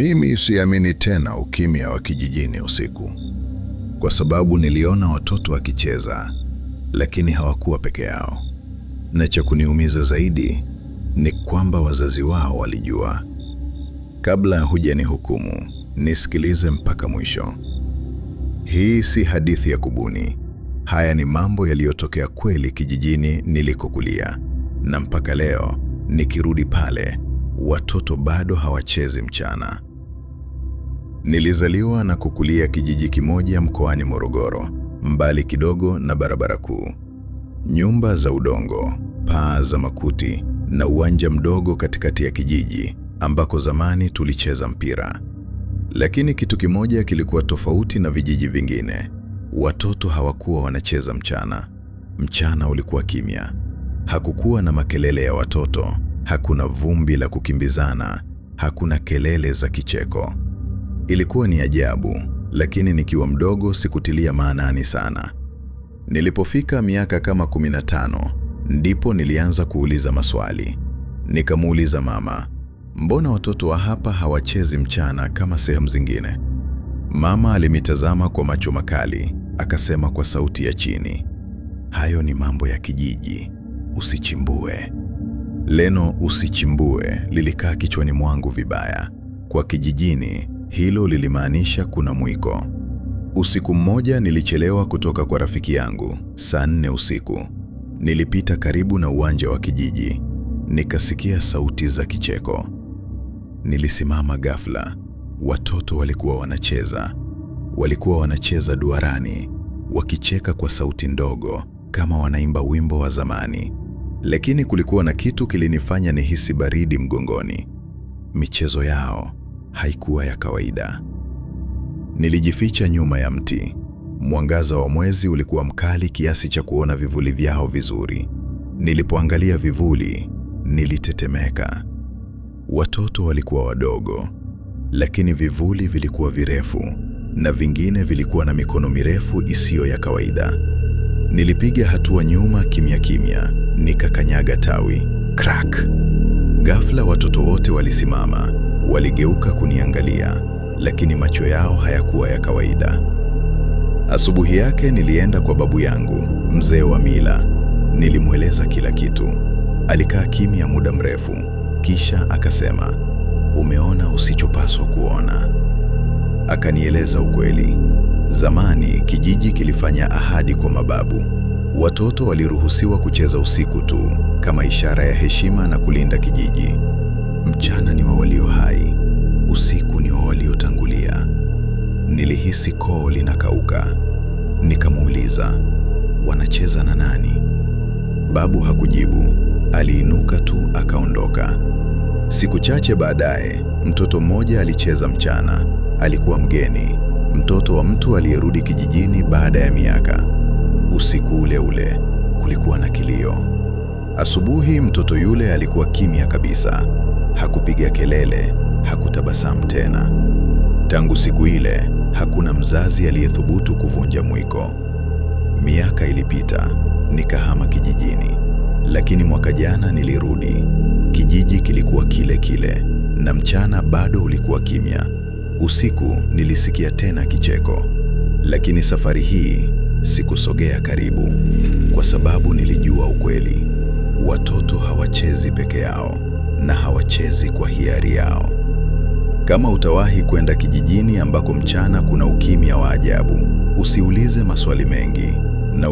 Mimi siamini tena ukimya wa kijijini usiku, kwa sababu niliona watoto wakicheza, lakini hawakuwa peke yao. Na cha kuniumiza zaidi ni kwamba wazazi wao walijua. Kabla hujanihukumu, nisikilize mpaka mwisho. Hii si hadithi ya kubuni. Haya ni mambo yaliyotokea kweli kijijini nilikokulia. Na mpaka leo, nikirudi pale, watoto bado hawachezi mchana. Nilizaliwa na kukulia kijiji kimoja mkoani Morogoro, mbali kidogo na barabara kuu. Nyumba za udongo, paa za makuti na uwanja mdogo katikati ya kijiji ambako zamani tulicheza mpira. Lakini kitu kimoja kilikuwa tofauti na vijiji vingine. Watoto hawakuwa wanacheza mchana. Mchana ulikuwa kimya. Hakukuwa na makelele ya watoto, hakuna vumbi la kukimbizana, hakuna kelele za kicheko. Ilikuwa ni ajabu, lakini nikiwa mdogo sikutilia maanani sana. Nilipofika miaka kama 15, ndipo nilianza kuuliza maswali. Nikamuuliza mama, mbona watoto wa hapa hawachezi mchana kama sehemu zingine? Mama alimitazama kwa macho makali, akasema kwa sauti ya chini, hayo ni mambo ya kijiji, usichimbue. Neno usichimbue lilikaa kichwani mwangu vibaya. Kwa kijijini, hilo lilimaanisha kuna mwiko. Usiku mmoja nilichelewa kutoka kwa rafiki yangu, saa 4 usiku. Nilipita karibu na uwanja wa kijiji. Nikasikia sauti za kicheko. Nilisimama ghafla. Watoto walikuwa wanacheza. Walikuwa wanacheza duarani, wakicheka kwa sauti ndogo kama wanaimba wimbo wa zamani. Lakini kulikuwa na kitu kilinifanya nihisi baridi mgongoni. Michezo yao haikuwa ya kawaida. Nilijificha nyuma ya mti. Mwangaza wa mwezi ulikuwa mkali kiasi cha kuona vivuli vyao vizuri. Nilipoangalia vivuli, nilitetemeka. Watoto walikuwa wadogo, lakini vivuli vilikuwa virefu na vingine vilikuwa na mikono mirefu isiyo ya kawaida. Nilipiga hatua nyuma kimya kimya, nikakanyaga tawi. Crack! Ghafla watoto wote walisimama, waligeuka kuniangalia, lakini macho yao hayakuwa ya kawaida. Asubuhi yake nilienda kwa babu yangu, mzee wa mila. Nilimweleza kila kitu. Alikaa kimya muda mrefu, kisha akasema, umeona usichopaswa kuona. Akanieleza ukweli. Zamani kijiji kilifanya ahadi kwa mababu. Watoto waliruhusiwa kucheza usiku tu, kama ishara ya heshima na kulinda kijiji. Mchana ni wa walio hai, usiku ni wa waliotangulia. Nilihisi koo linakauka. Nikamuuliza, wanacheza na nani? Babu hakujibu, aliinuka tu akaondoka. Siku chache baadaye, mtoto mmoja alicheza mchana. Alikuwa mgeni, mtoto wa mtu aliyerudi kijijini baada ya miaka. Usiku ule ule, kulikuwa na kilio. Asubuhi mtoto yule alikuwa kimya kabisa. Hakupiga kelele, hakutabasamu tena. Tangu siku ile, hakuna mzazi aliyethubutu kuvunja mwiko. Miaka ilipita, nikahama kijijini. Lakini mwaka jana nilirudi. Kijiji kilikuwa kile kile, na mchana bado ulikuwa kimya. Usiku nilisikia tena kicheko. Lakini safari hii sikusogea karibu, kwa sababu nilijua ukweli. Watoto hawachezi peke yao, na hawachezi kwa hiari yao. Kama utawahi kwenda kijijini ambako mchana kuna ukimya wa ajabu, usiulize maswali mengi, na